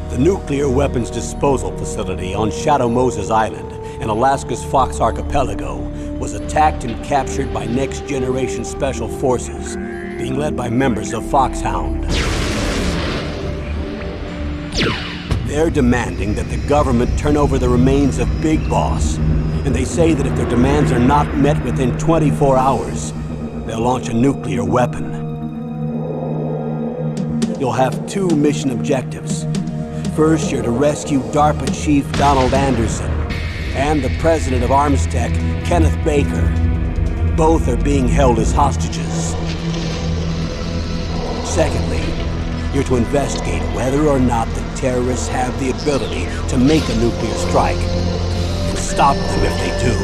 The nuclear weapons disposal facility on Shadow Moses Island in Alaska's Fox Archipelago was attacked and captured by Next Generation Special Forces, being led by members of Foxhound. They're demanding that the government turn over the remains of Big Boss, and they say that if their demands are not met within 24 hours, they'll launch a nuclear weapon. You'll have two mission objectives. First, you're to rescue DARPA Chief Donald Anderson and the president of Armstech, Kenneth Baker. Both are being held as hostages. Secondly, you're to investigate whether or not the terrorists have the ability to make a nuclear strike and stop them if they do.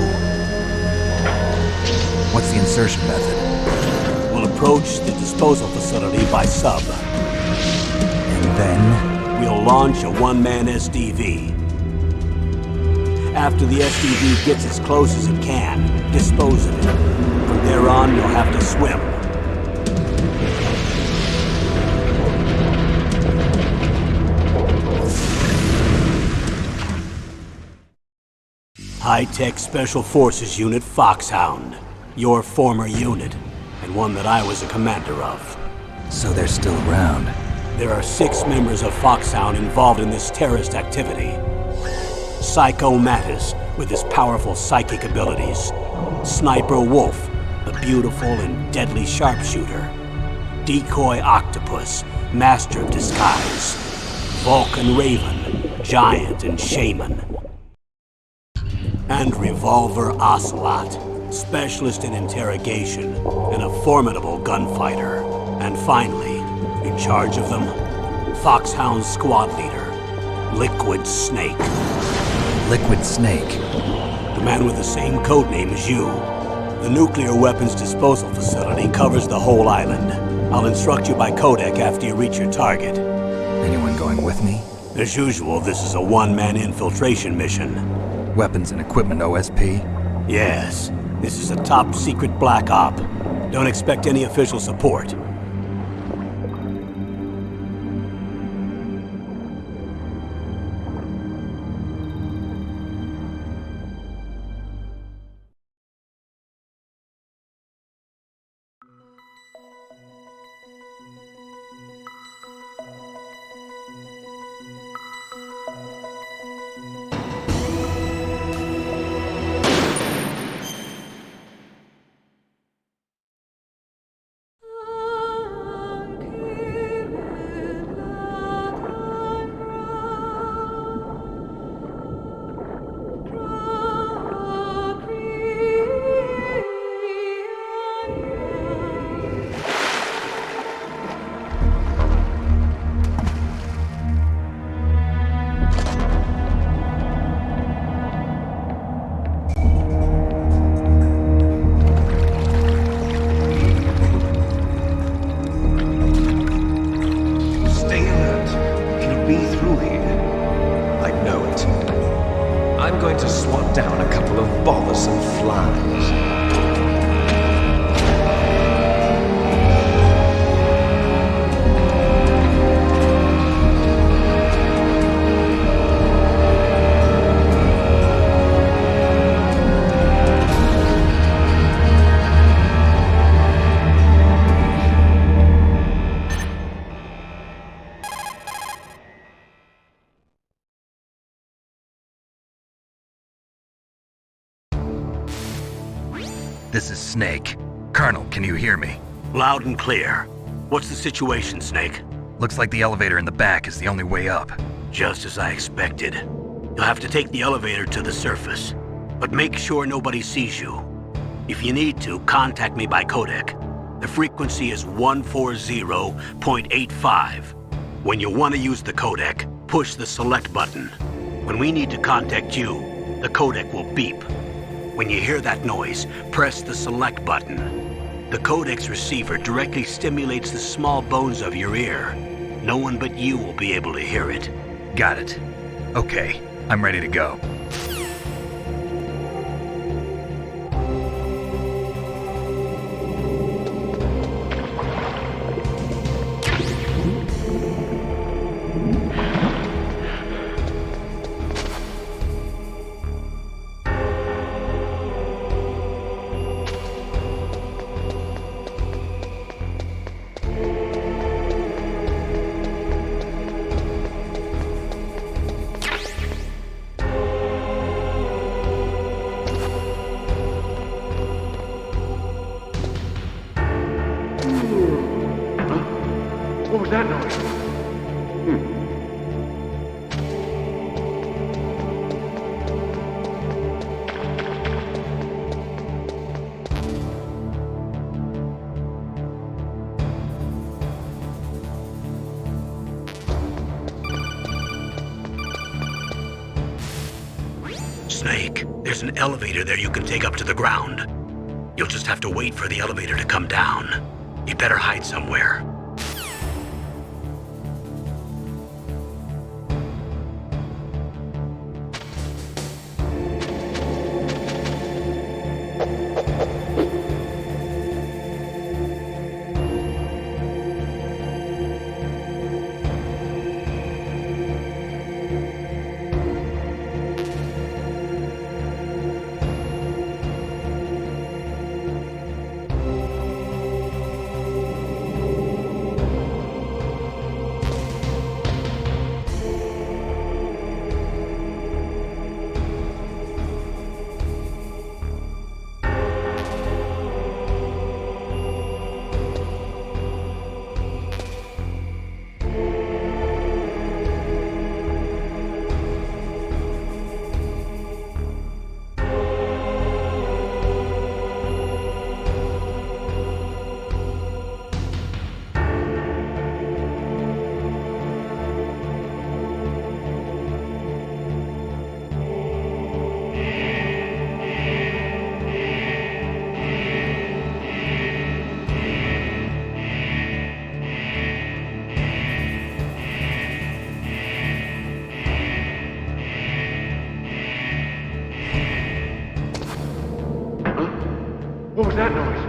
What's the insertion method? We'll approach the disposal facility by sub. And then? We'll launch a one-man SDV. After the SDV gets as close as it can, dispose of it. From there on, you'll have to swim. High-Tech Special Forces Unit Foxhound. Your former unit, and one that I was a commander of. So they're still around. There are 6 members of Foxhound involved in this terrorist activity. Psycho Mattis, with his powerful psychic abilities. Sniper Wolf, the beautiful and deadly sharpshooter. Decoy Octopus, master of disguise. Vulcan Raven, giant and shaman. And Revolver Ocelot, specialist in interrogation and a formidable gunfighter. And finally, in charge of them, Foxhound squad leader, Liquid Snake. Liquid Snake? The man with the same codename as you. The nuclear weapons disposal facility covers the whole island. I'll instruct you by codec after you reach your target. Anyone going with me? As usual, this is a one-man infiltration mission. Weapons and equipment OSP? Yes, this is a top-secret black op. Don't expect any official support. I'm going to swat down a couple of bothersome flies. This is Snake. Colonel, can you hear me? Loud and clear. What's the situation, Snake? Looks like the elevator in the back is the only way up. Just as I expected. You'll have to take the elevator to the surface. But make sure nobody sees you. If you need to, contact me by codec. The frequency is 140.85. When you want to use the codec, push the select button. When we need to contact you, the codec will beep. When you hear that noise, press the select button. The codec's receiver directly stimulates the small bones of your ear. No one but you will be able to hear it. Got it. Okay, I'm ready to go. What was that noise? Snake, there's an elevator there you can take up to the ground. You'll just have to wait for the elevator to come down. You'd better hide somewhere. What was that noise?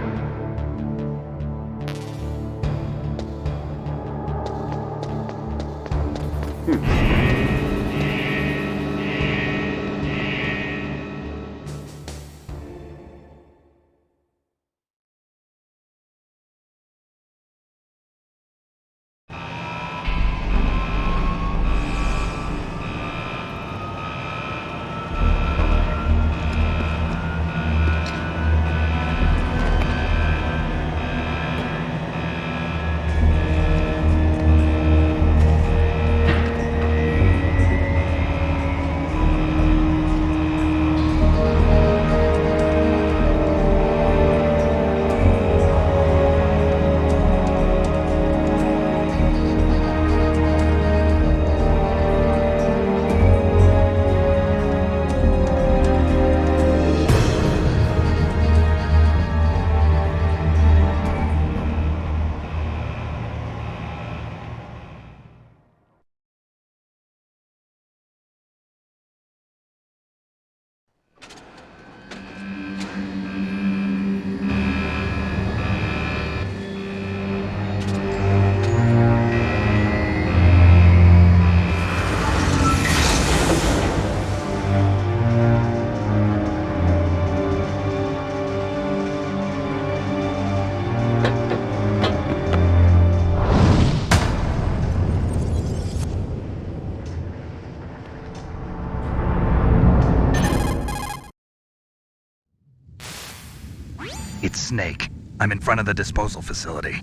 It's Snake. I'm in front of the disposal facility.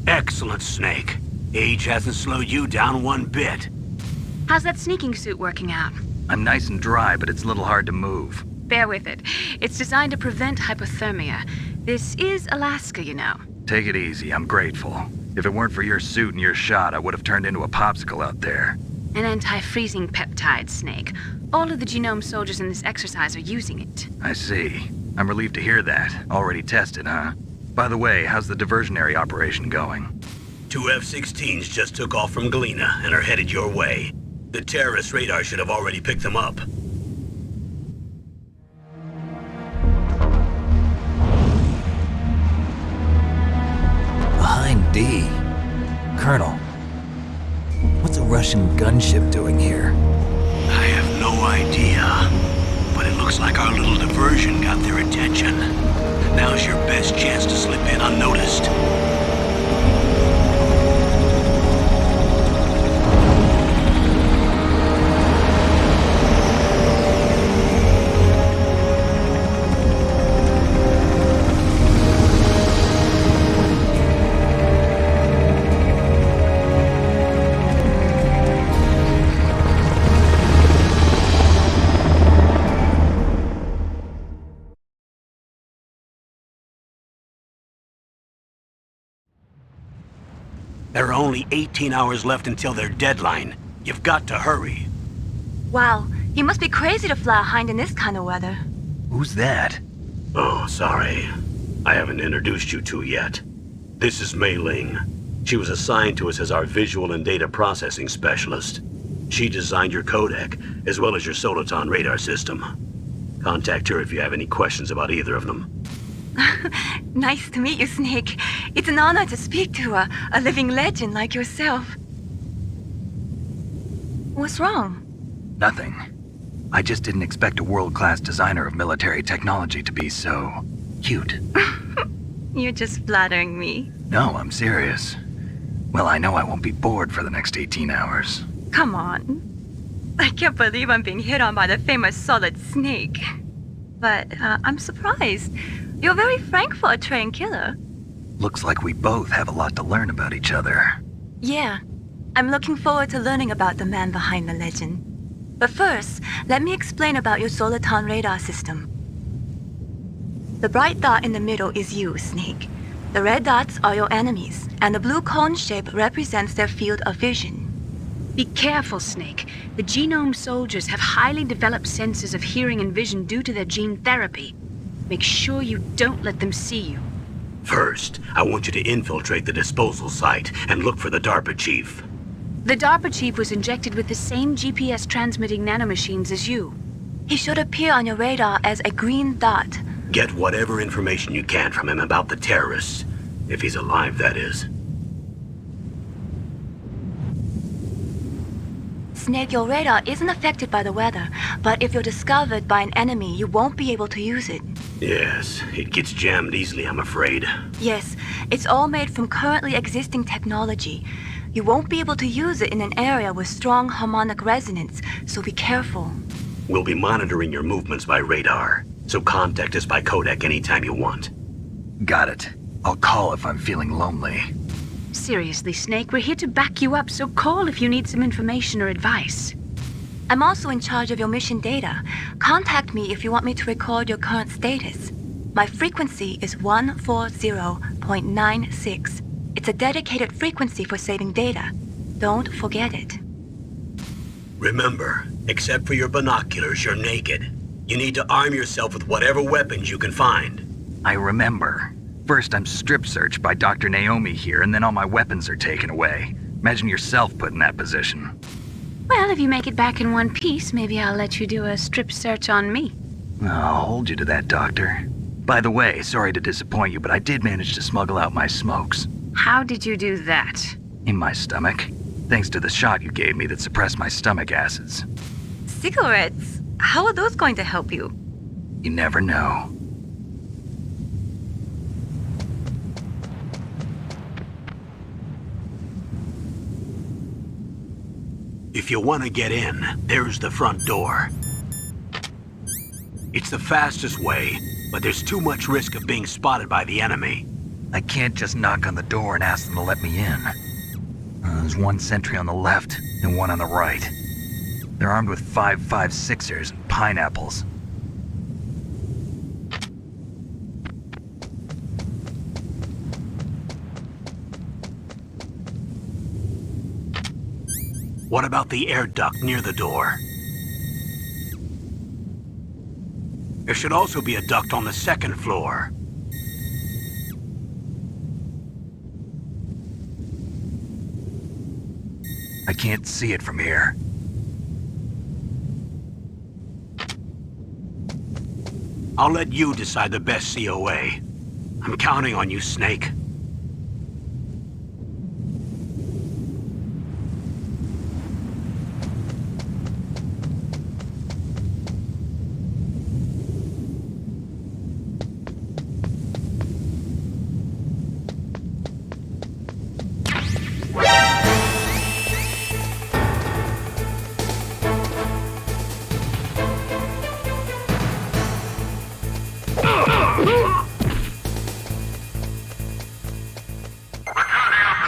Excellent, Snake. Age hasn't slowed you down one bit. How's that sneaking suit working out? I'm nice and dry, but it's a little hard to move. Bear with it. It's designed to prevent hypothermia. This is Alaska, you know. Take it easy, I'm grateful. If it weren't for your suit and your shot, I would have turned into a popsicle out there. An anti-freezing peptide, Snake. All of the genome soldiers in this exercise are using it. I see. I'm relieved to hear that. Already tested, huh? By the way, how's the diversionary operation going? 2 F-16s just took off from Galena and are headed your way. The terrorist radar should have already picked them up. Behind D. Colonel, what's a Russian gunship doing here? I have no idea, but it looks like our little diversion got their attention. Now's your best chance to slip in unnoticed. There are only 18 hours left until their deadline. You've got to hurry. Wow, you must be crazy to fly a hind in this kind of weather. Who's that? Oh, sorry. I haven't introduced you to yet. This is Mei Ling. She was assigned to us as our visual and data processing specialist. She designed your codec, as well as your Soliton radar system. Contact her if you have any questions about either of them. Nice to meet you, Snake. It's an honor to speak to a living legend like yourself. What's wrong? Nothing. I just didn't expect a world-class designer of military technology to be so cute. You're just flattering me. No, I'm serious. Well, I know I won't be bored for the next 18 hours. Come on. I can't believe I'm being hit on by the famous Solid Snake. But I'm surprised. You're very frank for a trained killer. Looks like we both have a lot to learn about each other. Yeah. I'm looking forward to learning about the man behind the legend. But first, let me explain about your Soliton radar system. The bright dot in the middle is you, Snake. The red dots are your enemies, and the blue cone shape represents their field of vision. Be careful, Snake. The genome soldiers have highly developed senses of hearing and vision due to their gene therapy. Make sure you don't let them see you. First, I want you to infiltrate the disposal site and look for the DARPA chief. The DARPA chief was injected with the same GPS transmitting nanomachines as you. He should appear on your radar as a green dot. Get whatever information you can from him about the terrorists. If he's alive, that is. Snake, your radar isn't affected by the weather, but if you're discovered by an enemy, you won't be able to use it. Yes, it gets jammed easily, I'm afraid. Yes, it's all made from currently existing technology. You won't be able to use it in an area with strong harmonic resonance, so be careful. We'll be monitoring your movements by radar, so contact us by codec anytime you want. Got it. I'll call if I'm feeling lonely. Seriously, Snake, we're here to back you up, so call if you need some information or advice. I'm also in charge of your mission data. Contact me if you want me to record your current status. My frequency is 140.96. It's a dedicated frequency for saving data. Don't forget it. Remember, except for your binoculars, you're naked. You need to arm yourself with whatever weapons you can find. I remember. First, I'm strip searched by Dr. Naomi here, and then all my weapons are taken away. Imagine yourself put in that position. Well, if you make it back in one piece, maybe I'll let you do a strip search on me. I'll hold you to that, Doctor. By the way, sorry to disappoint you, but I did manage to smuggle out my smokes. How did you do that? In my stomach. Thanks to the shot you gave me that suppressed my stomach acids. Cigarettes? How are those going to help you? You never know. If you want to get in, there's the front door. It's the fastest way, but there's too much risk of being spotted by the enemy. I can't just knock on the door and ask them to let me in. There's one sentry on the left and one on the right. They're armed with 5.56ers and pineapples. What about the air duct near the door? There should also be a duct on the second floor. I can't see it from here. I'll let you decide the best COA. I'm counting on you, Snake.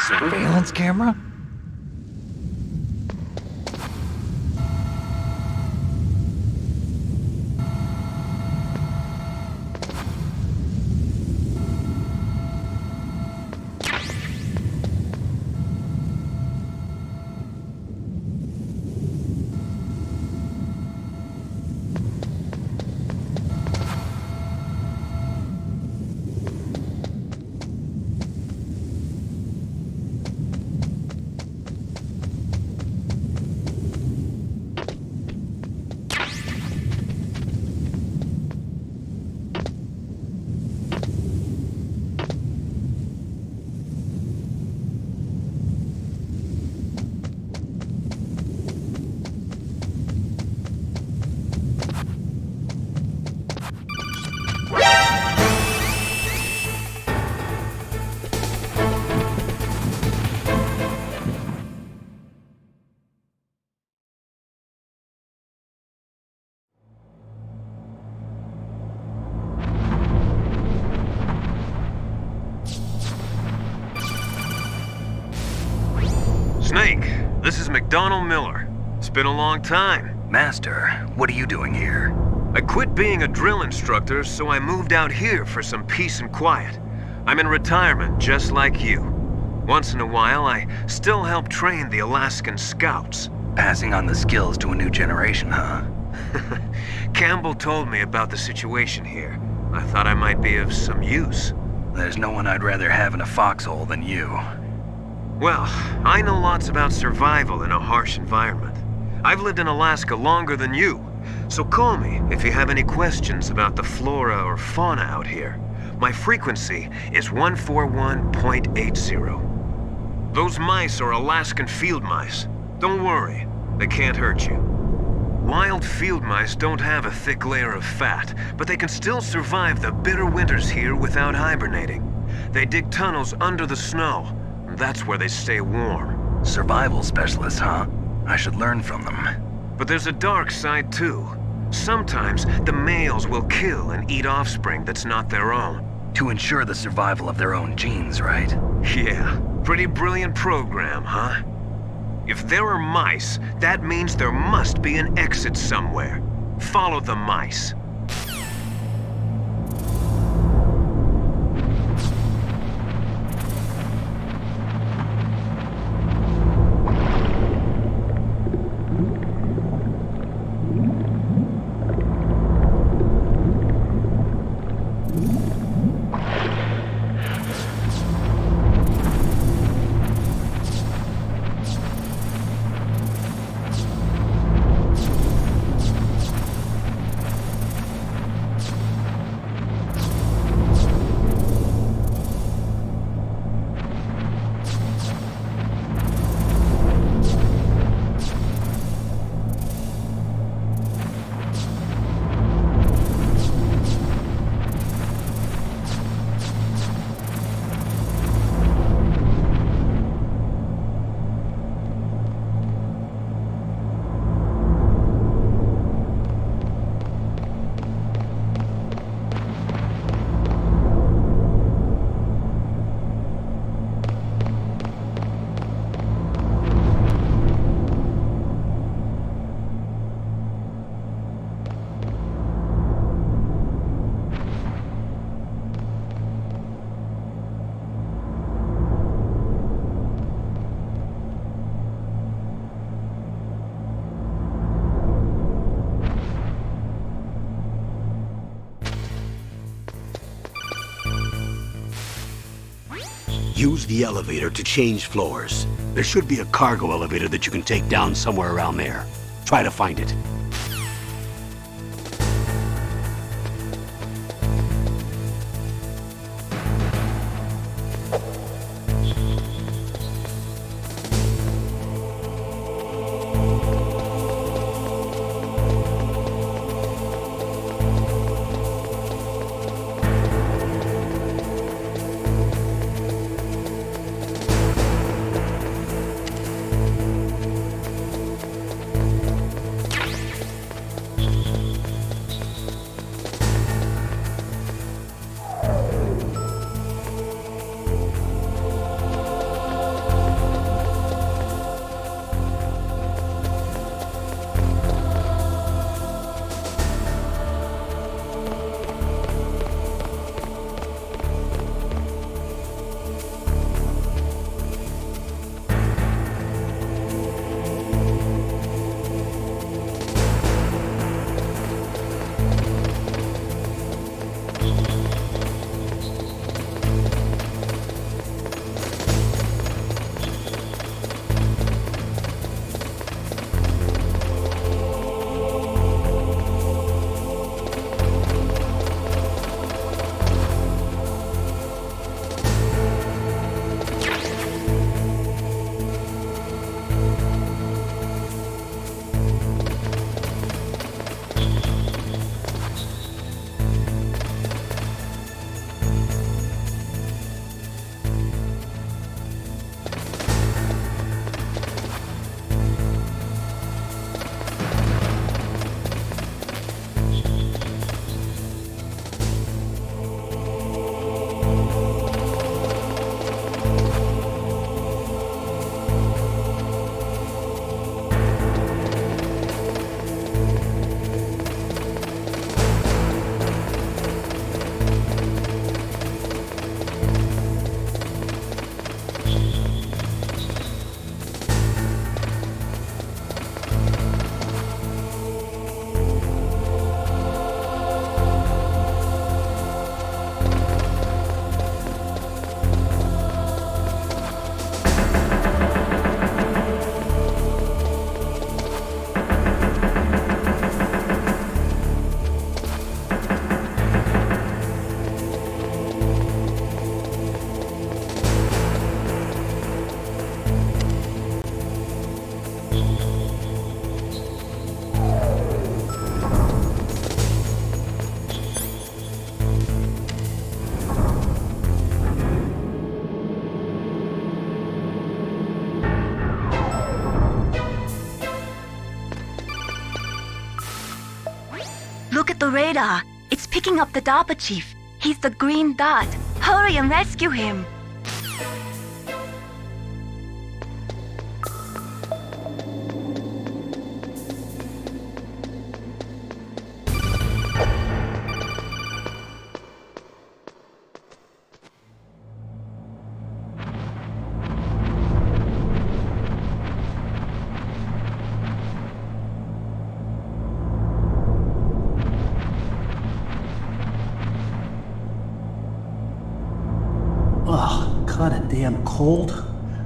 Surveillance camera? Snake, this is McDonald Miller. It's been a long time. Master, what are you doing here? I quit being a drill instructor, so I moved out here for some peace and quiet. I'm in retirement, just like you. Once in a while, I still help train the Alaskan Scouts. Passing on the skills to a new generation, huh? Campbell told me about the situation here. I thought I might be of some use. There's no one I'd rather have in a foxhole than you. Well, I know lots about survival in a harsh environment. I've lived in Alaska longer than you, so call me if you have any questions about the flora or fauna out here. My frequency is 141.80. Those mice are Alaskan field mice. Don't worry, they can't hurt you. Wild field mice don't have a thick layer of fat, but they can still survive the bitter winters here without hibernating. They dig tunnels under the snow. That's where they stay warm. Survival specialists, huh? I should learn from them. But there's a dark side too. Sometimes the males will kill and eat offspring that's not their own. To ensure the survival of their own genes, right? Yeah, pretty brilliant program, huh? If there are mice, that means there must be an exit somewhere. Follow the mice. Use the elevator to change floors. There should be a cargo elevator that you can take down somewhere around there. Try to find it. Look at the radar. It's picking up the DARPA chief. He's the green dot. Hurry and rescue him. Ugh, kinda damn cold.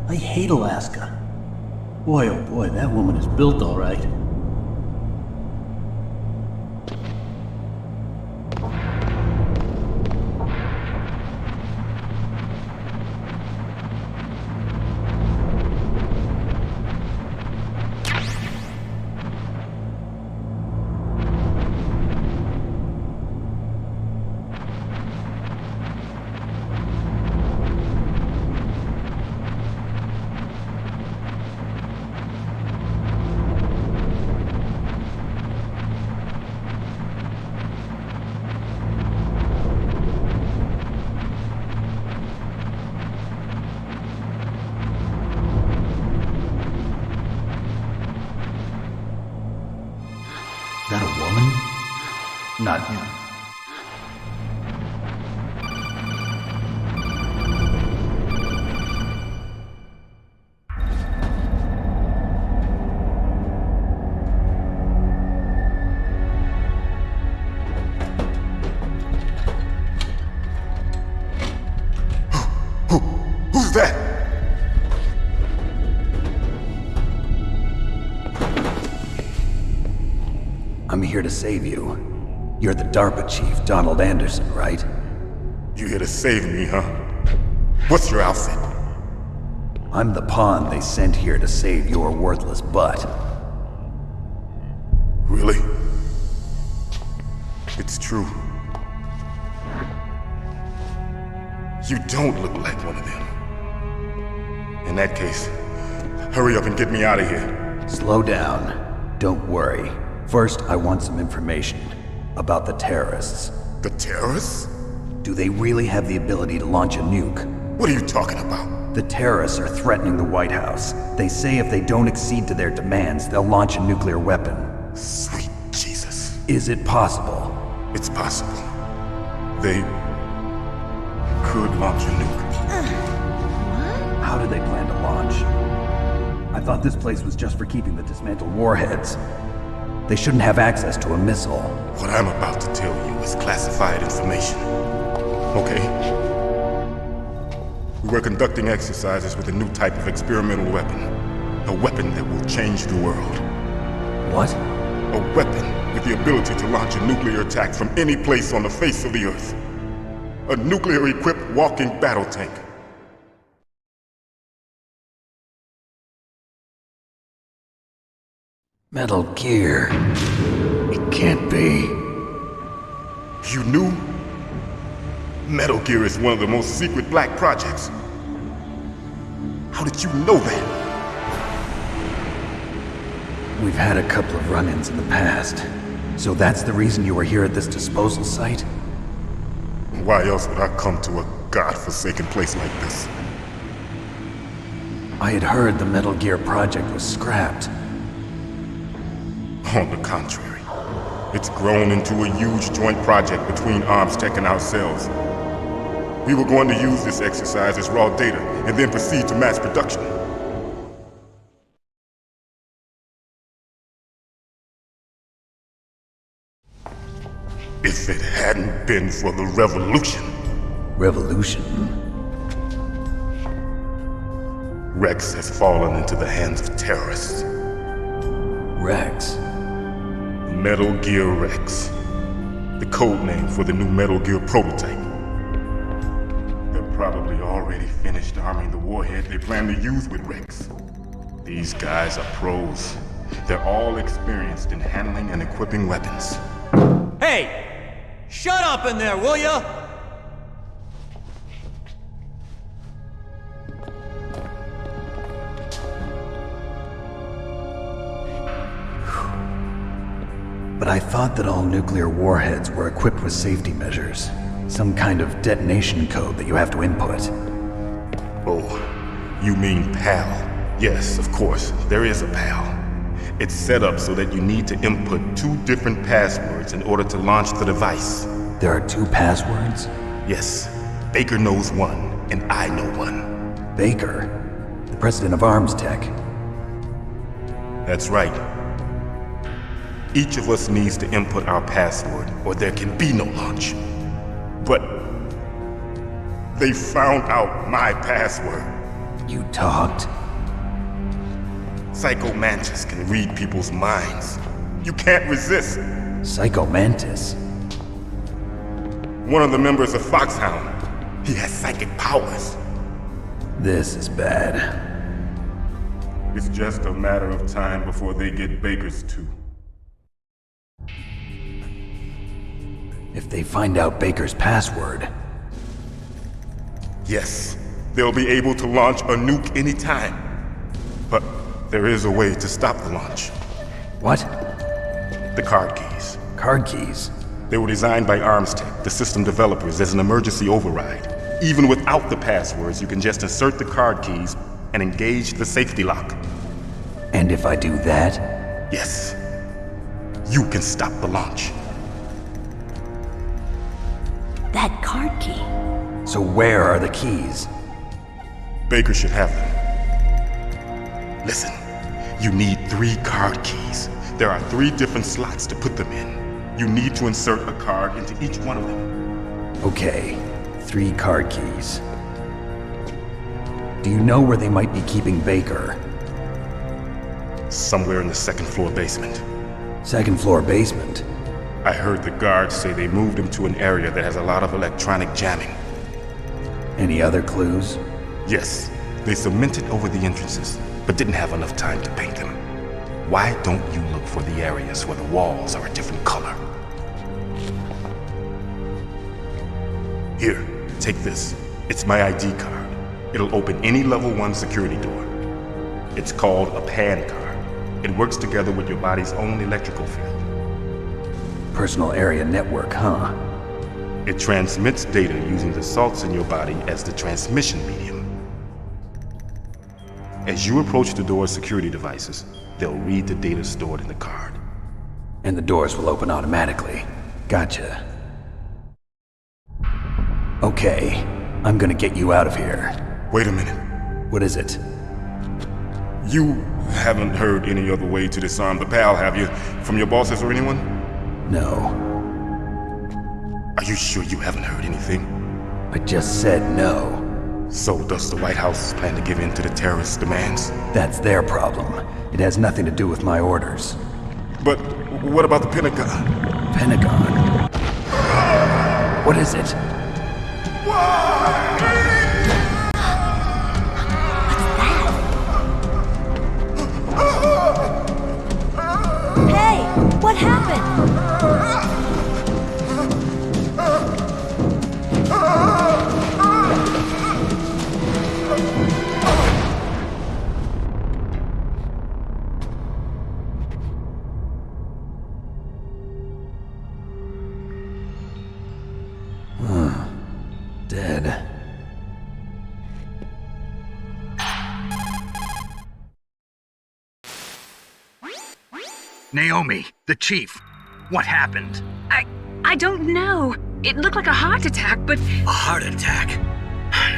I hate Alaska. Boy, oh boy, that woman is built all right. Is that a woman? Not. Who's I'm here to save you. You're the DARPA chief, Donald Anderson, right? You here to save me, huh? What's your outfit? I'm the pawn they sent here to save your worthless butt. Really? It's true. You don't look like one of them. In that case, hurry up and get me out of here. Slow down. Don't worry. First, I want some information about the terrorists. The terrorists? Do they really have the ability to launch a nuke? What are you talking about? The terrorists are threatening the White House. They say if they don't accede to their demands, they'll launch a nuclear weapon. Sweet Jesus. Is it possible? It's possible. They could launch a nuke. How do they plan to launch? I thought this place was just for keeping the dismantled warheads. They shouldn't have access to a missile. What I'm about to tell you is classified information. Okay? We were conducting exercises with a new type of experimental weapon. A weapon that will change the world. What? A weapon with the ability to launch a nuclear attack from any place on the face of the Earth. A nuclear-equipped walking battle tank. Metal Gear. It can't be. You knew? Metal Gear is one of the most secret black projects. How did you know that? We've had a couple of run-ins in the past. So that's the reason you were here at this disposal site? Why else would I come to a godforsaken place like this? I had heard the Metal Gear project was scrapped. On the contrary, it's grown into a huge joint project between ArmsTech and ourselves. We were going to use this exercise as raw data and then proceed to mass production. If it hadn't been for the revolution. Revolution? Rex has fallen into the hands of terrorists. Rex? Metal Gear Rex. The code name for the new Metal Gear prototype. They're probably already finished arming the warhead they plan to use with Rex. These guys are pros. They're all experienced in handling and equipping weapons. Hey! Shut up in there, will ya? But I thought that all nuclear warheads were equipped with safety measures. Some kind of detonation code that you have to input. Oh, you mean PAL? Yes, of course, there is a PAL. It's set up so that you need to input 2 different passwords in order to launch the device. There are 2 passwords? Yes. Baker knows one, and I know one. Baker? The president of ArmsTech? That's right. Each of us needs to input our password, or there can be no launch. But they found out my password. You talked? Psycho Mantis can read people's minds. You can't resist. Psycho Mantis? One of the members of Foxhound. He has psychic powers. This is bad. It's just a matter of time before they get Baker's too. If they find out Baker's password... Yes, they'll be able to launch a nuke anytime. But there is a way to stop the launch. What? The card keys. Card keys? They were designed by ArmsTech, the system developers, as an emergency override. Even without the passwords, you can just insert the card keys and engage the safety lock. And if I do that? Yes. You can stop the launch. That card key. So where are the keys? Baker should have them. Listen, you need 3 card keys. There are 3 different slots to put them in. You need to insert a card into each one of them. Okay, 3 card keys. Do you know where they might be keeping Baker? Somewhere in the 2nd floor basement. Second floor basement. I heard the guards say they moved him to an area that has a lot of electronic jamming. Any other clues? Yes, they cemented over the entrances, but didn't have enough time to paint them. Why don't you look for the areas where the walls are a different color? Here, take this. It's my ID card. It'll open any level 1 security door. It's called a PAN card. It works together with your body's own electrical field. Personal area network, huh? It transmits data using the salts in your body as the transmission medium. As you approach the door's security devices, they'll read the data stored in the card. And the doors will open automatically. Gotcha. Okay, I'm gonna get you out of here. Wait a minute. What is it? You haven't heard any other way to disarm the PAL, have you? From your bosses or anyone? No. Are you sure you haven't heard anything? I just said no. So does the White House plan to give in to the terrorists' demands? That's their problem. It has nothing to do with my orders. But what about the Pentagon? Pentagon? What is it? Hey, what happened? Dead. Naomi, the chief. What happened? I don't know. It looked like a heart attack, but... A heart attack?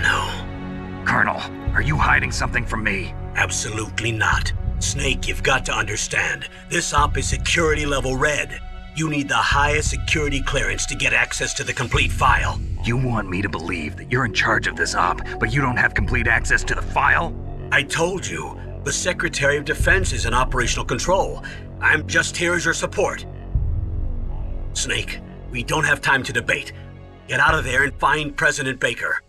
No. Colonel, are you hiding something from me? Absolutely not. Snake, you've got to understand. This op is security level red. You need the highest security clearance to get access to the complete file. You want me to believe that you're in charge of this op, but you don't have complete access to the file? I told you, the Secretary of Defense is in operational control. I'm just here as your support. Snake, we don't have time to debate. Get out of there and find President Baker.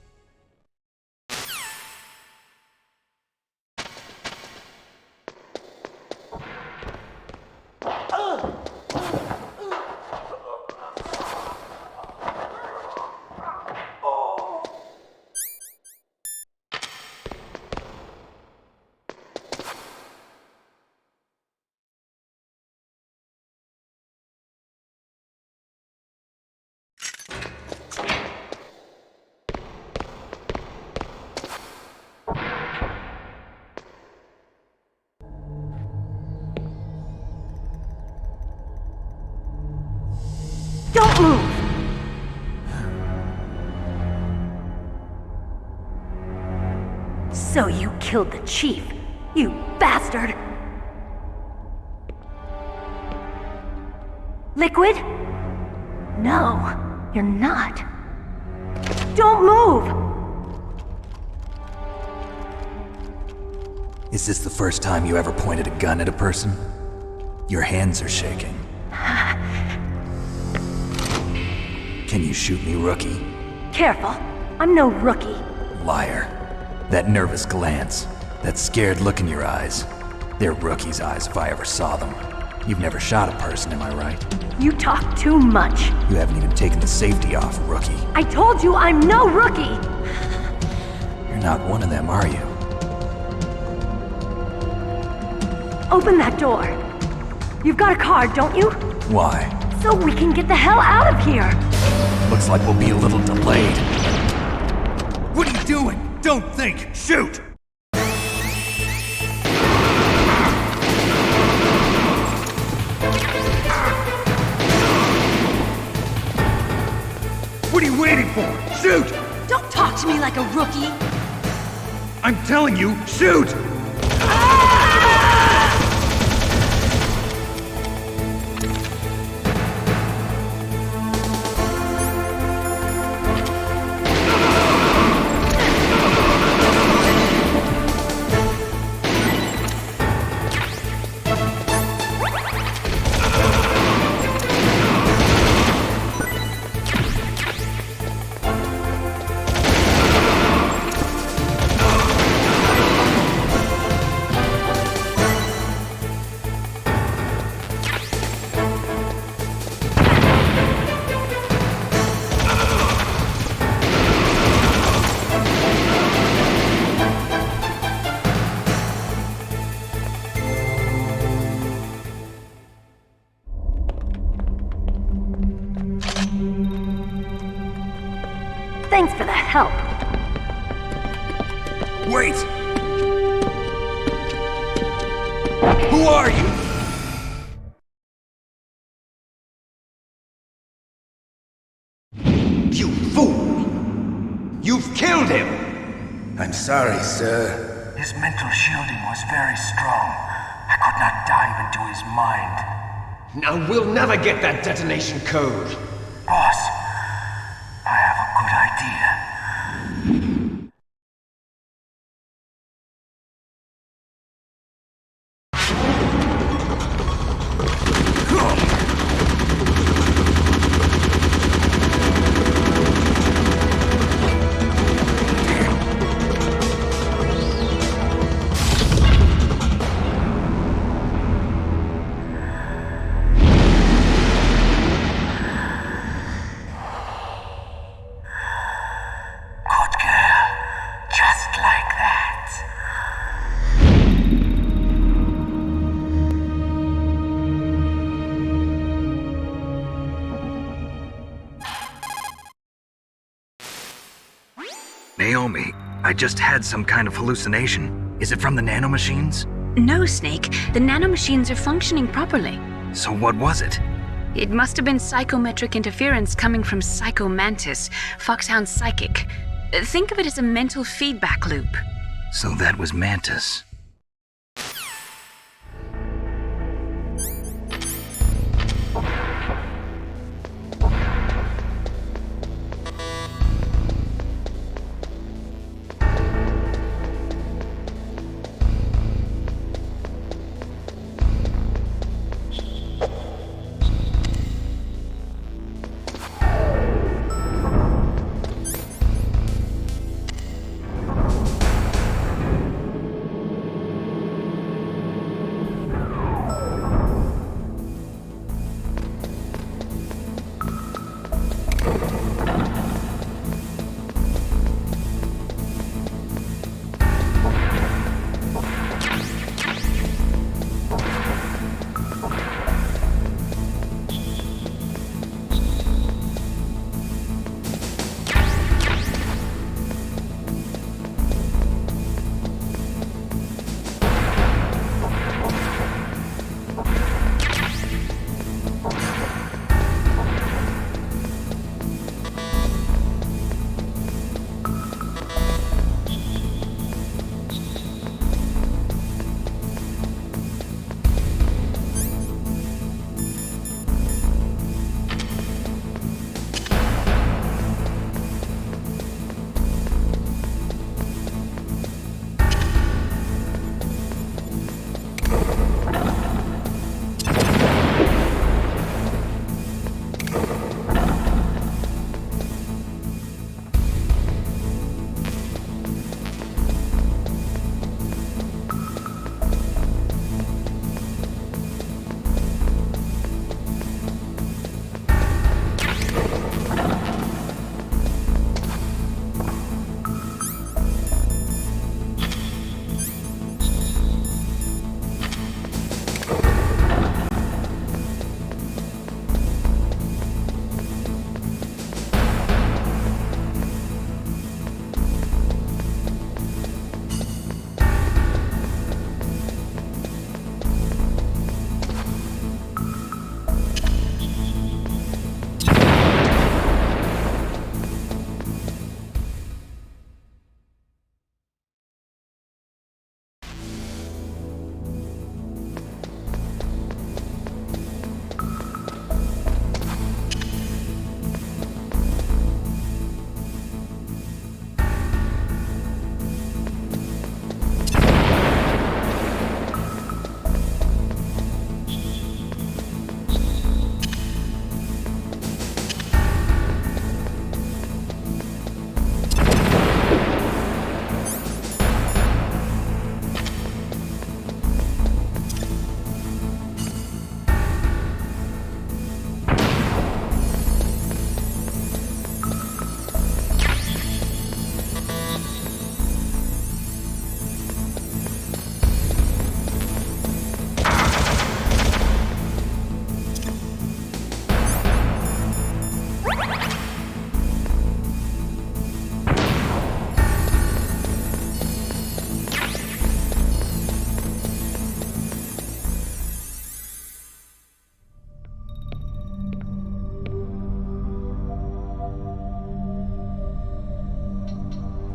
Don't move! So you killed the chief, you bastard! Liquid? No, you're not. Don't move! Is this the first time you ever pointed a gun at a person? Your hands are shaking. Can you shoot me, rookie? Careful, I'm no rookie. Liar. That nervous glance, that scared look in your eyes. They're rookie's eyes if I ever saw them. You've never shot a person, am I right? You talk too much. You haven't even taken the safety off, rookie. I told you I'm no rookie! You're not one of them, are you? Open that door. You've got a card, don't you? Why? So we can get the hell out of here! Looks like we'll be a little delayed. What are you doing? Don't think! Shoot! What are you waiting for? Shoot! Don't talk to me like a rookie! I'm telling you, shoot! help. Wait! Who are you? You fool! You've killed him! I'm sorry, sir. His mental shielding was very strong. I could not dive into his mind. Now we'll never get that detonation code. Boss, I have a good idea. Naomi, I just had some kind of hallucination. Is it from the nanomachines? No, Snake. The nanomachines are functioning properly. So what was it? It must have been psychometric interference coming from Psycho Mantis, Foxhound's psychic. Think of it as a mental feedback loop. So that was Mantis.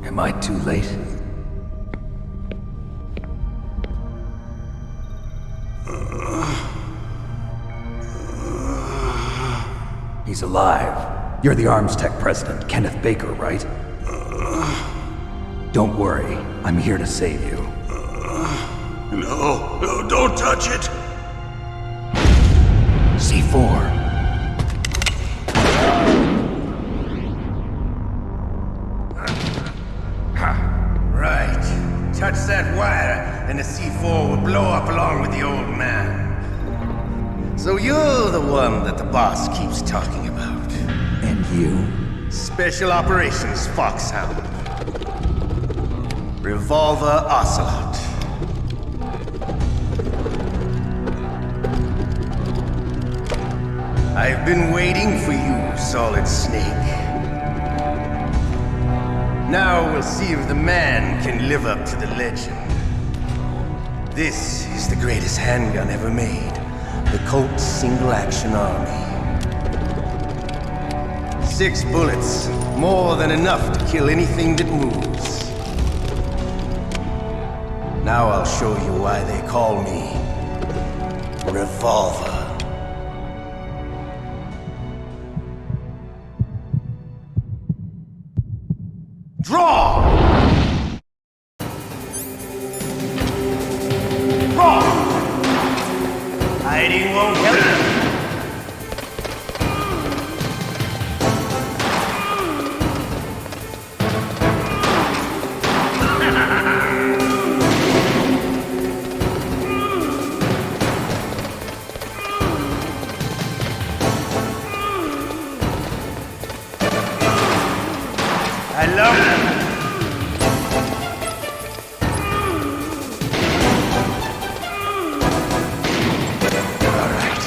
Am I too late? He's alive. You're the Arms Tech president, Kenneth Baker, right? Don't worry, I'm here to save you. No, don't touch it! C4. Right. Touch that wire, and the C4 will blow up along with the old man. So you're the one that the boss keeps talking about. And you? Special Operations Foxhound. Revolver Ocelot. I've been waiting for you, Solid Snake. Now we'll see if the man can live up to the legend. This is the greatest handgun ever made. The Colt Single Action Army. 6 bullets, more than enough to kill anything that moves. Now I'll show you why they call me Revolver. Draw! Draw! Hiding won't help you. I love them. All right,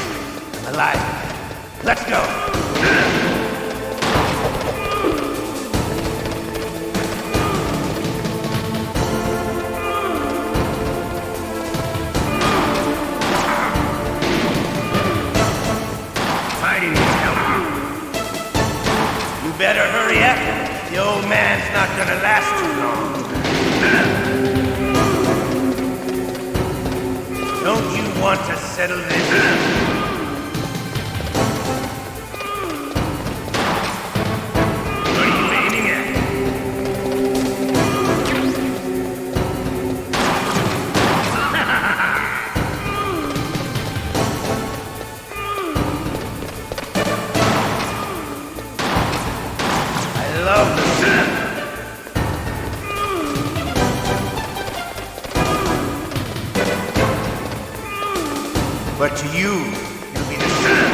I'm alive. Let's go. Fighting won't help you. You better hurry up. The old man's not gonna last too long. Don't you want to settle this? What are you aiming at? I love the sun. But to you, you'll be the sun.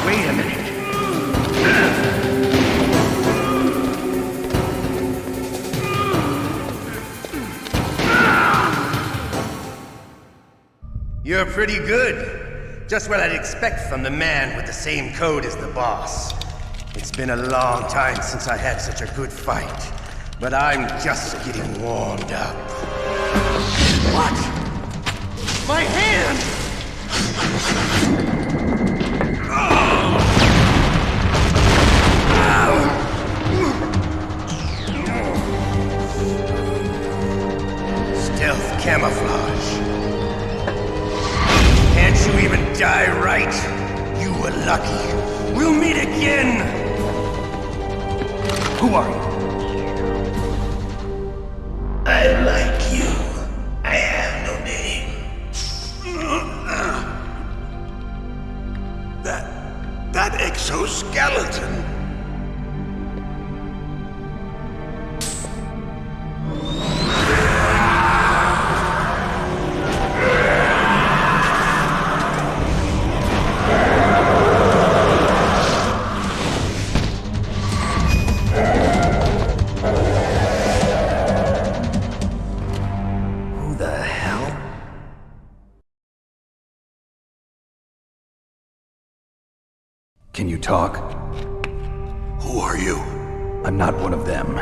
Wait a minute. You're pretty good. Just what I'd expect from the man with the same code as the boss. It's been a long time since I had such a good fight, but I'm just getting warmed up. What? My hand! Stealth camouflage. Can't you even die right? You were lucky. We'll meet again! Who are you? I like you. I have no name. That exoskeleton. Can you talk? Who Who are you? I'm not one of them.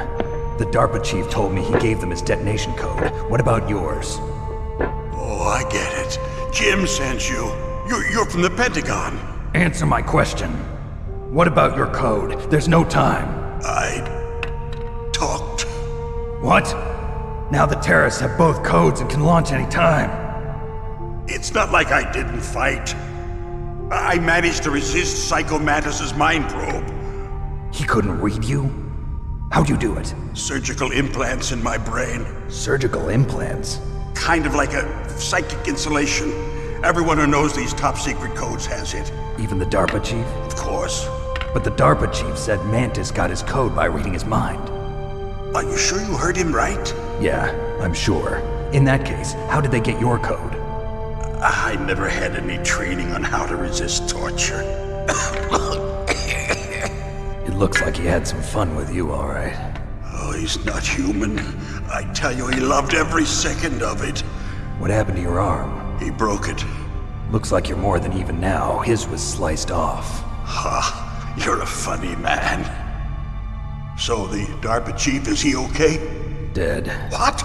The DARPA chief told me he gave them his detonation code. What about yours? Oh, I get it. Jim sent you. You're from the Pentagon. Answer my question. What about your code? There's no time. I talked. What? Now the terrorists have both codes and can launch any time. It's not like I didn't fight. I managed to resist Psycho Mantis's mind probe. He couldn't read you? How'd you do it? Surgical implants in my brain. Surgical implants? Kind of like a psychic insulation. Everyone who knows these top secret codes has it. Even the DARPA chief? Of course. But the DARPA chief said Mantis got his code by reading his mind. Are you sure you heard him right? Yeah, I'm sure. In that case, how did they get your code? I never had any training on how to resist torture. It looks like he had some fun with you, all right. Oh, he's not human. I tell you, he loved every second of it. What happened to your arm? He broke it. Looks like you're more than even now. His was sliced off. Ha, you're a funny man. So the DARPA chief, is he okay? Dead. What?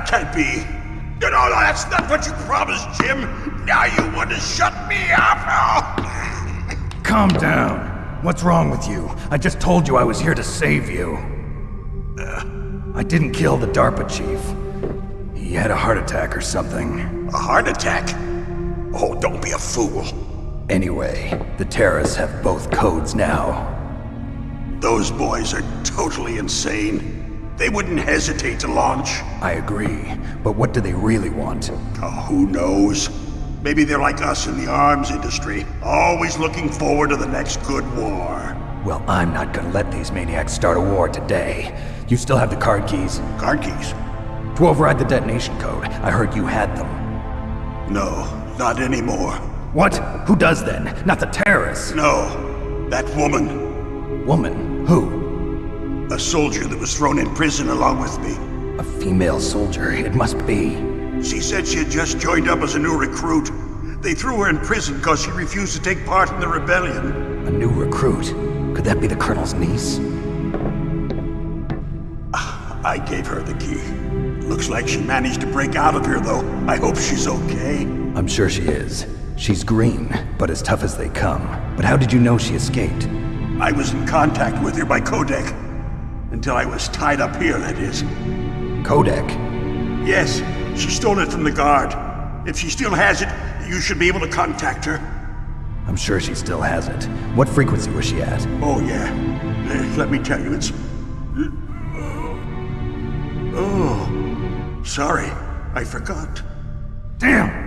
Can't be. No, that's not what you promised, Jim. Now you want to shut me up? Calm down. What's wrong with you? I just told you I was here to save you. I didn't kill the DARPA chief. He had a heart attack or something. A heart attack? Oh, don't be a fool. Anyway, the terrorists have both codes now. Those boys are totally insane. They wouldn't hesitate to launch. I agree, but what do they really want? Oh, who knows? Maybe they're like us in the arms industry, always looking forward to the next good war. Well, I'm not gonna let these maniacs start a war today. You still have the card keys? Card keys? To override the detonation code. I heard you had them. No, not anymore. What? Who does then? Not the terrorists? No, that woman. Woman? Who? A soldier that was thrown in prison along with me. A female soldier, it must be. She said she had just joined up as a new recruit. They threw her in prison because she refused to take part in the rebellion. A new recruit? Could that be the Colonel's niece? I gave her the key. Looks like she managed to break out of here, though. I hope she's okay. I'm sure she is. She's green, but as tough as they come. But how did you know she escaped? I was in contact with her by codec. Until I was tied up here, that is. Codec? Yes, she stole it from the guard. If she still has it, you should be able to contact her. I'm sure she still has it. What frequency was she at? Oh, yeah. Let me tell you, it's... Oh, sorry. I forgot. Damn!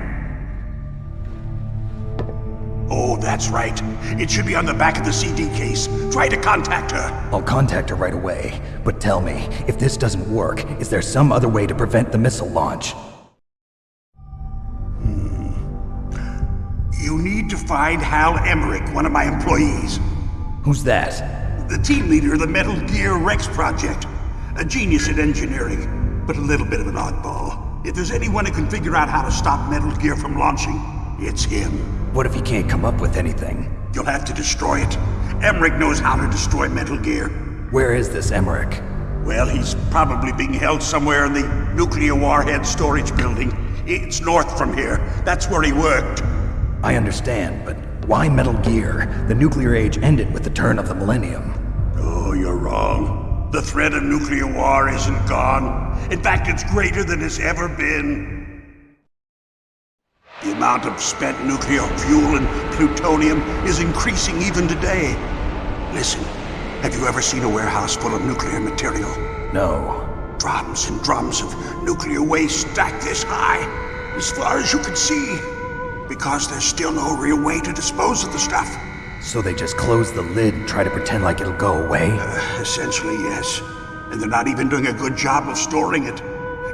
Oh, that's right. It should be on the back of the CD case. Try to contact her. I'll contact her right away. But tell me, if this doesn't work, is there some other way to prevent the missile launch? You need to find Hal Emmerich, one of my employees. Who's that? The team leader of the Metal Gear Rex project. A genius at engineering, but a little bit of an oddball. If there's anyone who can figure out how to stop Metal Gear from launching, it's him. What if he can't come up with anything? You'll have to destroy it. Emmerich knows how to destroy Metal Gear. Where is this Emmerich? Well, he's probably being held somewhere in the nuclear warhead storage building. It's north from here. That's where he worked. I understand, but why Metal Gear? The nuclear age ended with the turn of the millennium. Oh, you're wrong. The threat of nuclear war isn't gone. In fact, it's greater than it's ever been. The amount of spent nuclear fuel and plutonium is increasing even today. Listen, have you ever seen a warehouse full of nuclear material? No. Drums and drums of nuclear waste stacked this high, as far as you can see. Because there's still no real way to dispose of the stuff. So they just close the lid and try to pretend like it'll go away? Essentially, yes. And they're not even doing a good job of storing it.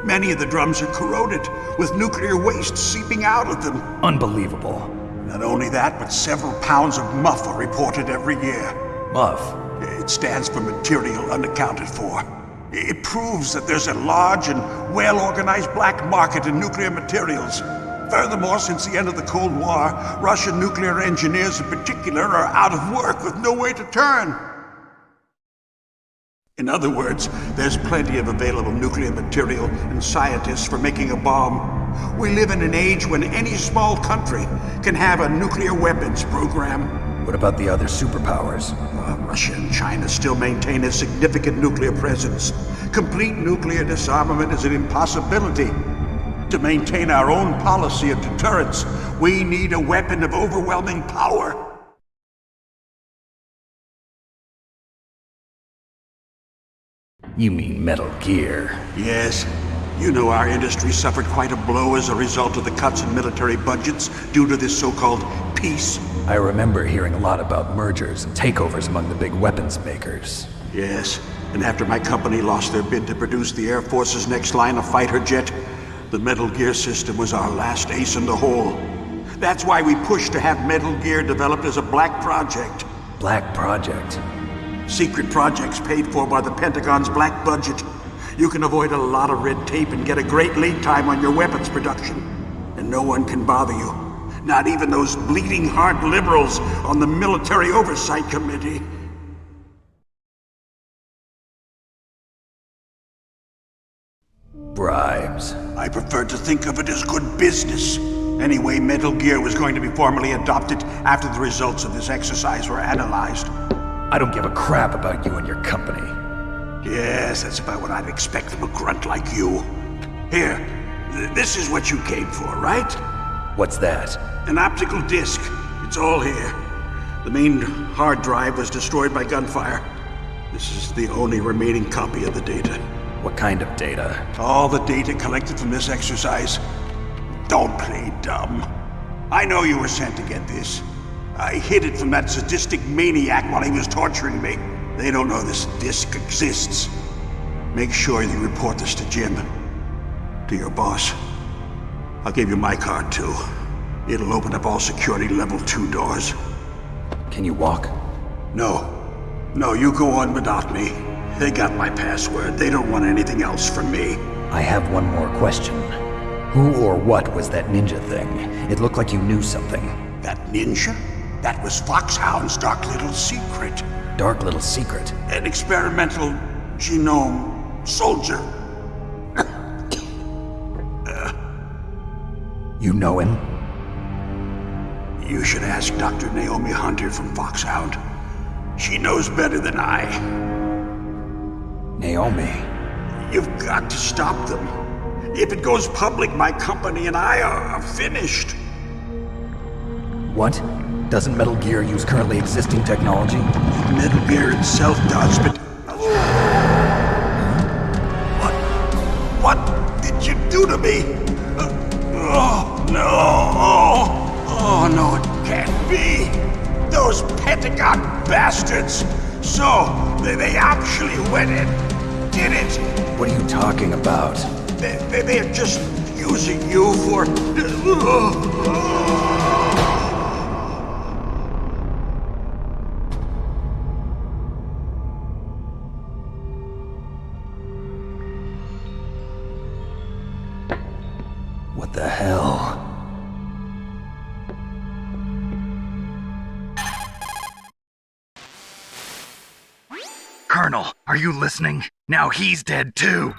Many of the drums are corroded, with nuclear waste seeping out of them. Unbelievable. Not only that, but several pounds of MUF are reported every year. MUF? It stands for material unaccounted for. It proves that there's a large and well-organized black market in nuclear materials. Furthermore, since the end of the Cold War, Russian nuclear engineers in particular are out of work with no way to turn. In other words, there's plenty of available nuclear material and scientists for making a bomb. We live in an age when any small country can have a nuclear weapons program. What about the other superpowers? Russia and China still maintain a significant nuclear presence. Complete nuclear disarmament is an impossibility. To maintain our own policy of deterrence, we need a weapon of overwhelming power. You mean Metal Gear? Yes. You know our industry suffered quite a blow as a result of the cuts in military budgets due to this so-called peace. I remember hearing a lot about mergers and takeovers among the big weapons makers. Yes, and after my company lost their bid to produce the Air Force's next line of fighter jet, the Metal Gear system was our last ace in the hole. That's why we pushed to have Metal Gear developed as a black project. Black project? Secret projects paid for by the Pentagon's black budget. You can avoid a lot of red tape and get a great lead time on your weapons production. And no one can bother you. Not even those bleeding heart liberals on the Military Oversight Committee. Bribes. I prefer to think of it as good business. Anyway, Metal Gear was going to be formally adopted after the results of this exercise were analyzed. I don't give a crap about you and your company. Yes, that's about what I'd expect from a grunt like you. Here, this is what you came for, right? What's that? An optical disc. It's all here. The main hard drive was destroyed by gunfire. This is the only remaining copy of the data. What kind of data? All the data collected from this exercise. Don't play dumb. I know you were sent to get this. I hid it from that sadistic maniac while he was torturing me. They don't know this disc exists. Make sure you report this to Jim. To your boss. I'll give you my card too. It'll open up all security level 2 doors. Can you walk? No. No, you go on without me. They got my password. They don't want anything else from me. I have one more question. Who or what was that ninja thing? It looked like you knew something. That ninja? That was Foxhound's dark little secret. Dark little secret? An experimental genome soldier. You know him? You should ask Dr. Naomi Hunter from Foxhound. She knows better than I. Naomi? You've got to stop them. If it goes public, my company and I are finished. What? Doesn't Metal Gear use currently existing technology? Metal Gear itself does, but... What did you do to me? Oh, no. Oh, no, it can't be. Those Pentagon bastards. So, they actually went and did it. What are you talking about? They're just using you for... What the hell? Colonel, are you listening? Now he's dead too.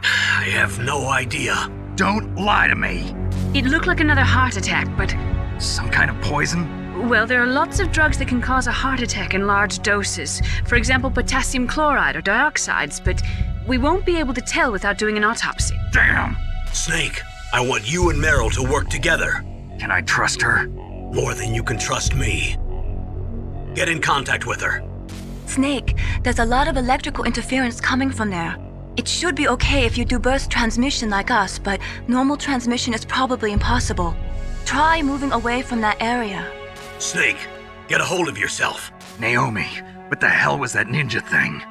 I have no idea. Don't lie to me. It looked like another heart attack, but... Some kind of poison? Well, there are lots of drugs that can cause a heart attack in large doses. For example, potassium chloride or dioxides, but we won't be able to tell without doing an autopsy. Damn! Snake, I want you and Meryl to work together. Can I trust her? More than you can trust me. Get in contact with her. Snake, there's a lot of electrical interference coming from there. It should be okay if you do burst transmission like us, but normal transmission is probably impossible. Try moving away from that area. Snake, get a hold of yourself. Naomi, what the hell was that ninja thing?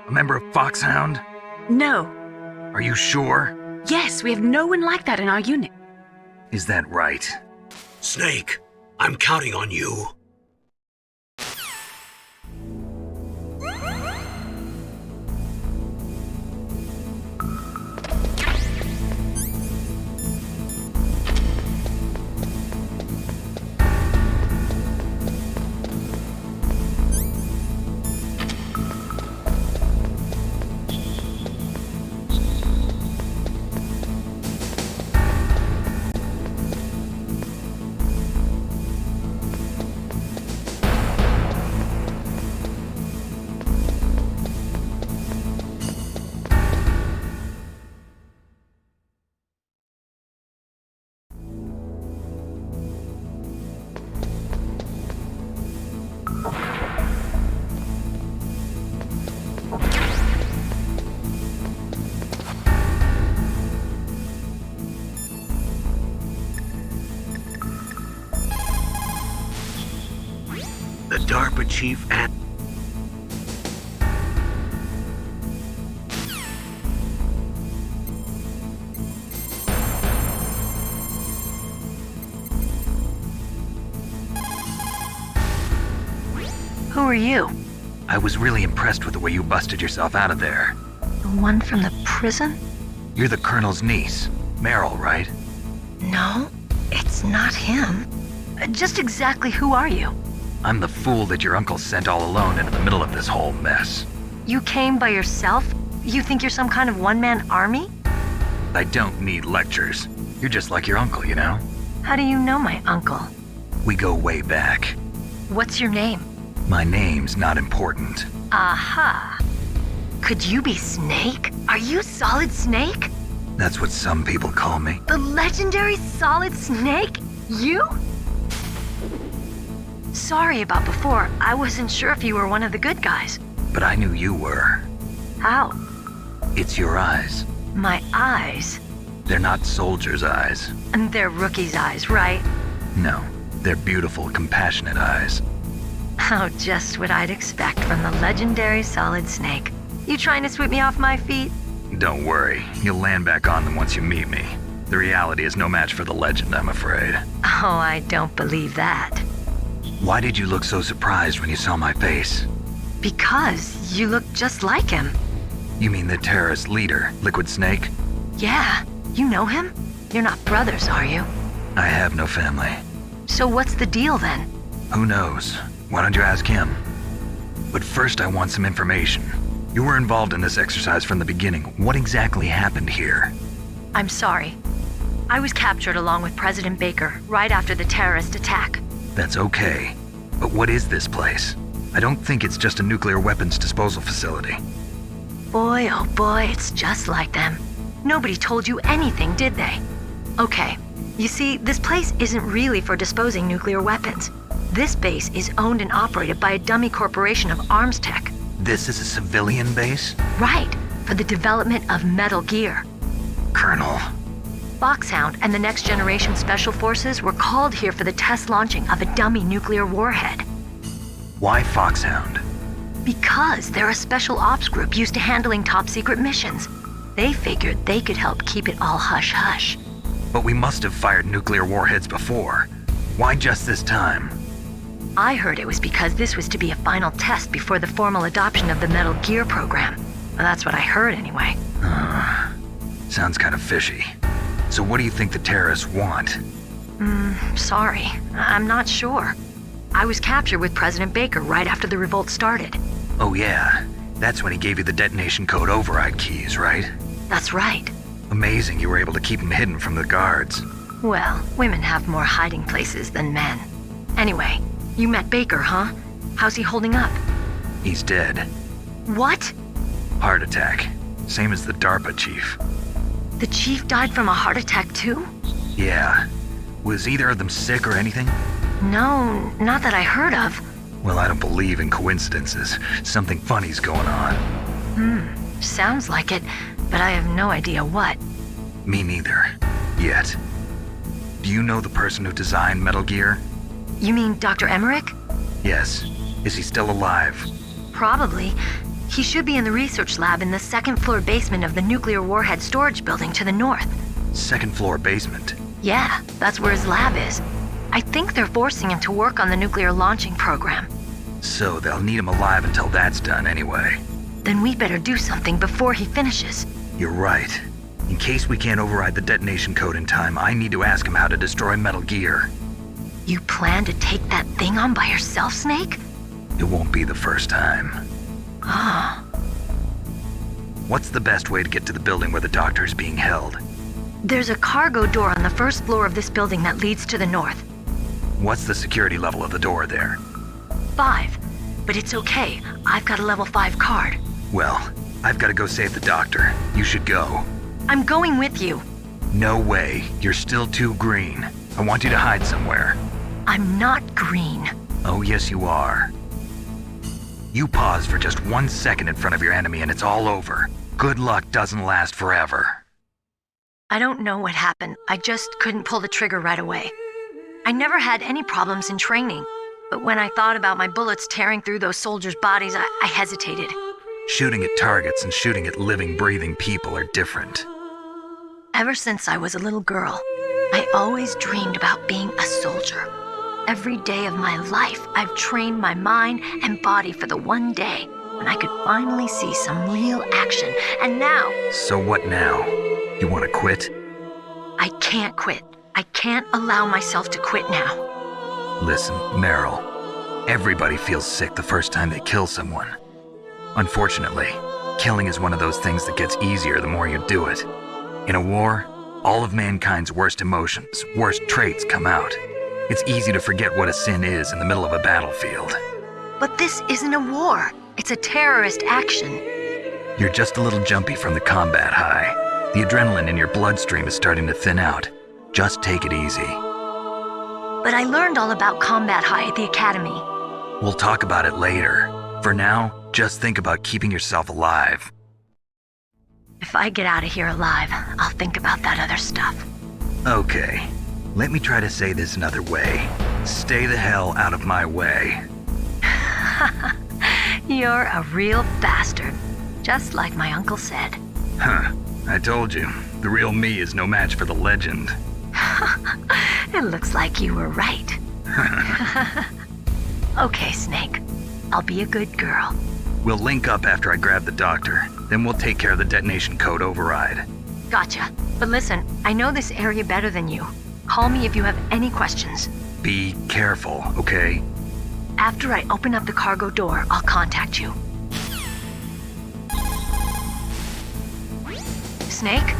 A member of Foxhound? No. Are you sure? Yes, we have no one like that in our unit. Is that right? Snake, I'm counting on you. Chief and... Who are you? I was really impressed with the way you busted yourself out of there. The one from the prison? You're the Colonel's niece, Meryl, right? No, it's not him. Just exactly who are you? I'm the fool that your uncle sent all alone into the middle of this whole mess. You came by yourself? You think you're some kind of one-man army? I don't need lectures. You're just like your uncle, you know? How do you know my uncle? We go way back. What's your name? My name's not important. Aha. Could you be Snake? Are you Solid Snake? That's what some people call me. The legendary Solid Snake? You? Sorry about before. I wasn't sure if you were one of the good guys. But I knew you were. How? It's your eyes. My eyes? They're not soldiers' eyes. And they're rookies' eyes, right? No, they're beautiful, compassionate eyes. Oh, just what I'd expect from the legendary Solid Snake. You trying to sweep me off my feet? Don't worry, you'll land back on them once you meet me. The reality is no match for the legend, I'm afraid. Oh, I don't believe that. Why did you look so surprised when you saw my face? Because you look just like him. You mean the terrorist leader, Liquid Snake? Yeah, you know him? You're not brothers, are you? I have no family. So what's the deal then? Who knows? Why don't you ask him? But first I want some information. You were involved in this exercise from the beginning. What exactly happened here? I'm sorry. I was captured along with President Baker right after the terrorist attack. That's okay. But what is this place? I don't think it's just a nuclear weapons disposal facility. Boy, oh boy, it's just like them. Nobody told you anything, did they? Okay, you see, this place isn't really for disposing nuclear weapons. This base is owned and operated by a dummy corporation of arms tech. This is a civilian base? Right, for the development of Metal Gear. Colonel. Foxhound and the Next Generation Special Forces were called here for the test launching of a dummy nuclear warhead. Why Foxhound? Because they're a special ops group used to handling top secret missions. They figured they could help keep it all hush-hush. But we must have fired nuclear warheads before. Why just this time? I heard it was because this was to be a final test before the formal adoption of the Metal Gear program. Well, that's what I heard anyway. Sounds kind of fishy. So what do you think the terrorists want? Sorry. I'm not sure. I was captured with President Baker right after the revolt started. Oh yeah, that's when he gave you the detonation code override keys, right? That's right. Amazing you were able to keep him hidden from the guards. Well, women have more hiding places than men. Anyway, you met Baker, huh? How's he holding up? He's dead. What? Heart attack. Same as the DARPA chief. The chief died from a heart attack too? Yeah. Was either of them sick or anything? No, not that I heard of. Well, I don't believe in coincidences. Something funny's going on. Sounds like it, but I have no idea what. Me neither. Yet. Do you know the person who designed Metal Gear? You mean Dr. Emmerich? Yes. Is he still alive? Probably. He should be in the research lab in the second floor basement of the nuclear warhead storage building to the north. Second floor basement? Yeah, that's where his lab is. I think they're forcing him to work on the nuclear launching program. So they'll need him alive until that's done anyway. Then we better do something before he finishes. You're right. In case we can't override the detonation code in time, I need to ask him how to destroy Metal Gear. You plan to take that thing on by yourself, Snake? It won't be the first time. What's the best way to get to the building where the doctor is being held? There's a cargo door on the first floor of this building that leads to the north. What's the security level of the door there? 5. But it's okay. I've got a level 5 card. Well, I've got to go save the doctor. You should go. I'm going with you. No way. You're still too green. I want you to hide somewhere. I'm not green. Oh, yes, you are. You pause for just 1 second in front of your enemy and it's all over. Good luck doesn't last forever. I don't know what happened. I just couldn't pull the trigger right away. I never had any problems in training. But when I thought about my bullets tearing through those soldiers' bodies, I hesitated. Shooting at targets and shooting at living, breathing people are different. Ever since I was a little girl, I always dreamed about being a soldier. Every day of my life, I've trained my mind and body for the one day when I could finally see some real action. And now... So what now? You want to quit? I can't quit. I can't allow myself to quit now. Listen, Meryl, everybody feels sick the first time they kill someone. Unfortunately, killing is one of those things that gets easier the more you do it. In a war, all of mankind's worst emotions, worst traits come out. It's easy to forget what a sin is in the middle of a battlefield. But this isn't a war. It's a terrorist action. You're just a little jumpy from the combat high. The adrenaline in your bloodstream is starting to thin out. Just take it easy. But I learned all about combat high at the academy. We'll talk about it later. For now, just think about keeping yourself alive. If I get out of here alive, I'll think about that other stuff. Okay, let me try to say this another way. Stay the hell out of my way. You're a real bastard, just like my uncle said. Huh, I told you, the real me is no match for the legend. It looks like you were right. Okay, Snake. I'll be a good girl. We'll link up after I grab the doctor. Then we'll take care of the detonation code override. Gotcha. But listen, I know this area better than you. Call me if you have any questions. Be careful, okay? After I open up the cargo door, I'll contact you. Snake?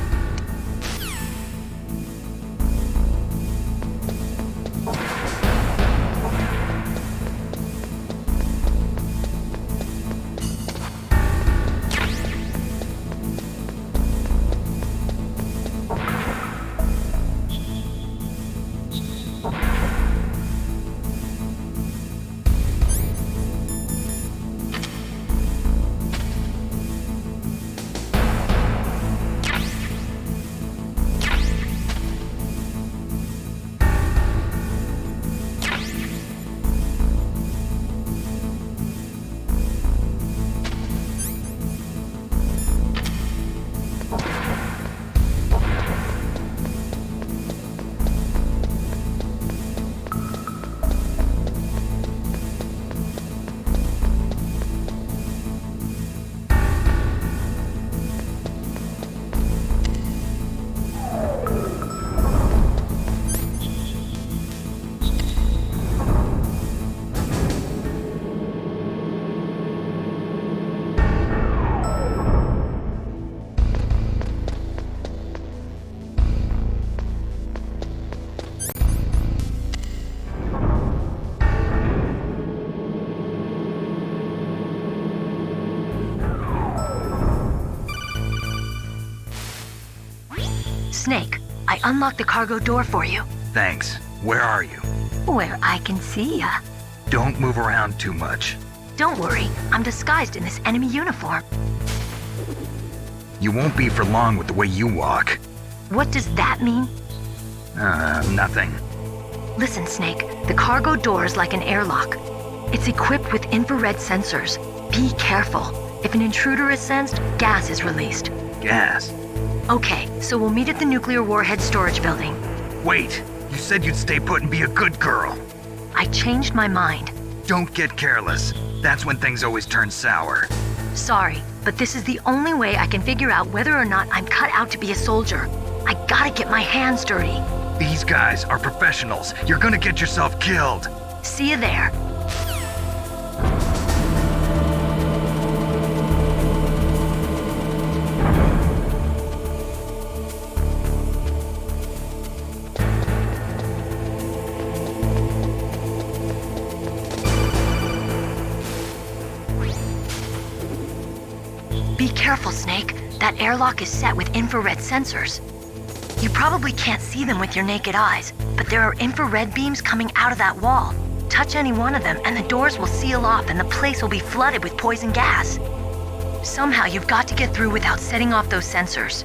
Snake, I unlocked the cargo door for you. Thanks. Where are you? Where I can see ya. Don't move around too much. Don't worry, I'm disguised in this enemy uniform. You won't be for long with the way you walk. What does that mean? Nothing. Listen, Snake, the cargo door is like an airlock. It's equipped with infrared sensors. Be careful. If an intruder is sensed, gas is released. Gas? Okay, so we'll meet at the nuclear warhead storage building. Wait, you said you'd stay put and be a good girl. I changed my mind. Don't get careless. That's when things always turn sour. Sorry, but this is the only way I can figure out whether or not I'm cut out to be a soldier. I gotta get my hands dirty. These guys are professionals. You're gonna get yourself killed. See you there. Be careful, Snake. That airlock is set with infrared sensors. You probably can't see them with your naked eyes, but there are infrared beams coming out of that wall. Touch any one of them and the doors will seal off and the place will be flooded with poison gas. Somehow you've got to get through without setting off those sensors.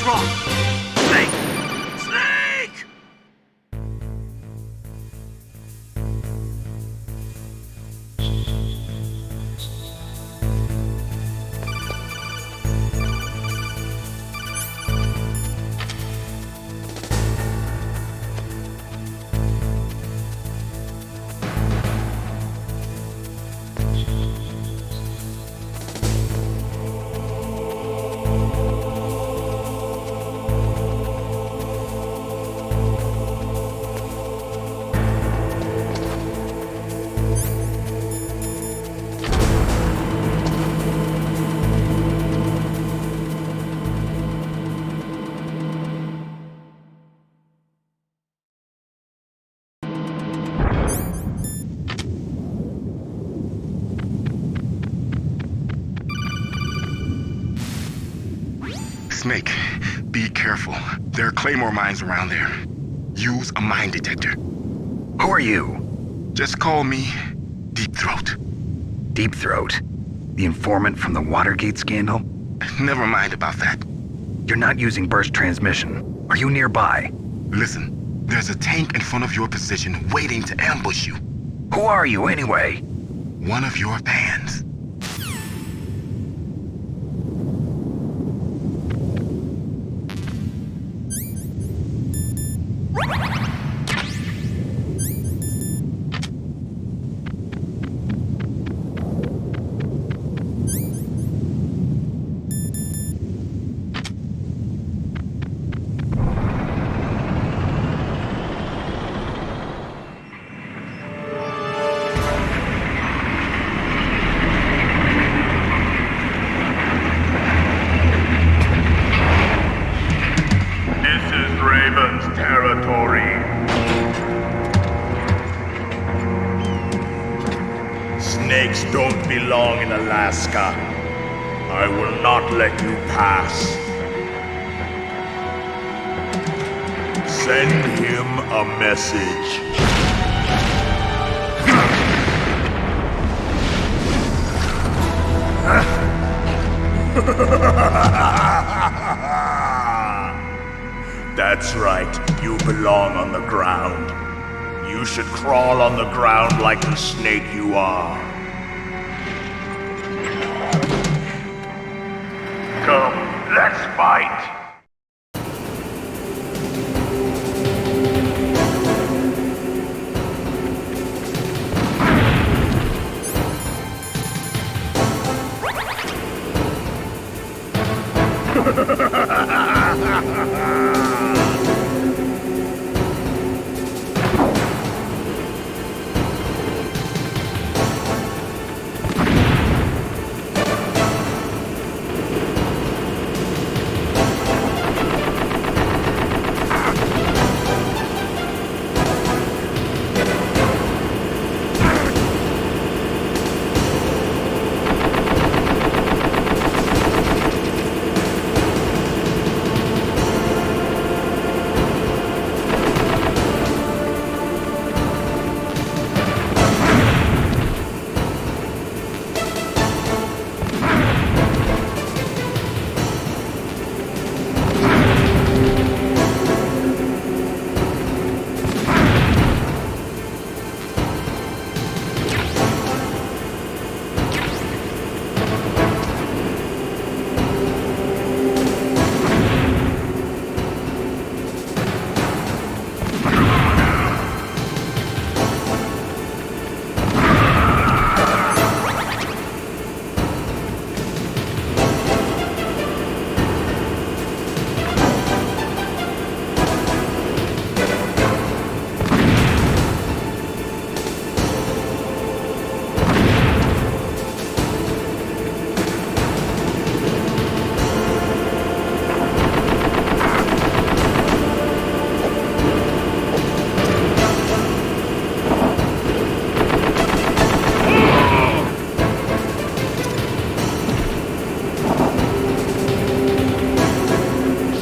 What's wrong? Snake! Snake! Snake, be careful. There are Claymore mines around there. Use a mine detector. Who are you? Just call me Deep Throat. Deep Throat? The informant from the Watergate scandal? Never mind about that. You're not using burst transmission. Are you nearby? Listen, there's a tank in front of your position waiting to ambush you. Who are you anyway? One of your fans. Snakes don't belong in Alaska. I will not let you pass. Send him a message. That's right, you belong on the ground. You should crawl on the ground like the snake you are. Come, let's fight!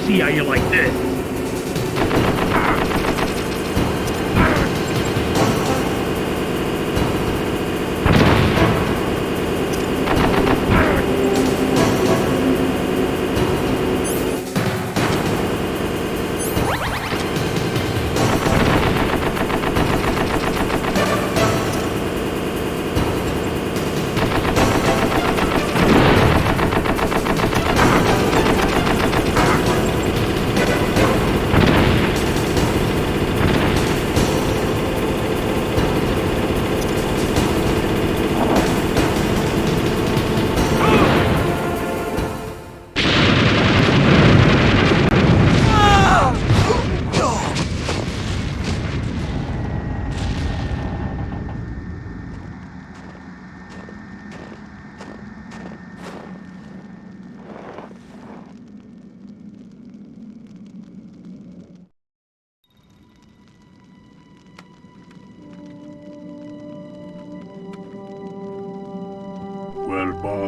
See how you like this.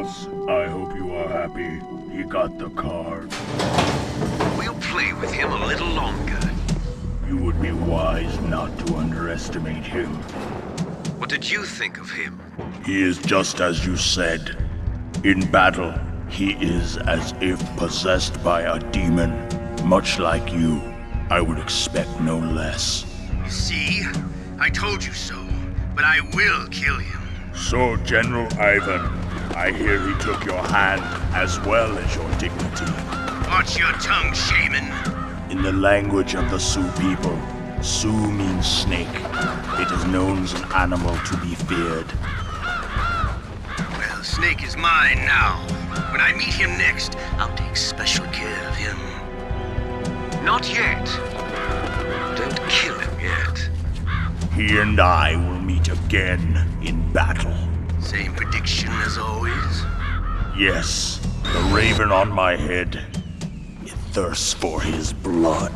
Boss, I hope you are happy. He got the card. We'll play with him a little longer. You would be wise not to underestimate him. What did you think of him? He is just as you said. In battle, he is as if possessed by a demon. Much like you, I would expect no less. See? I told you so, but I will kill him. So, General Ivan, I hear he took your hand as well as your dignity. Watch your tongue, shaman. In the language of the Sioux people, Sioux means snake. It is known as an animal to be feared. Well, Snake is mine now. When I meet him next, I'll take special care of him. Not yet. Don't kill him yet. He and I will meet again in battle. Same prediction as always? Yes, the raven on my head. It thirsts for his blood.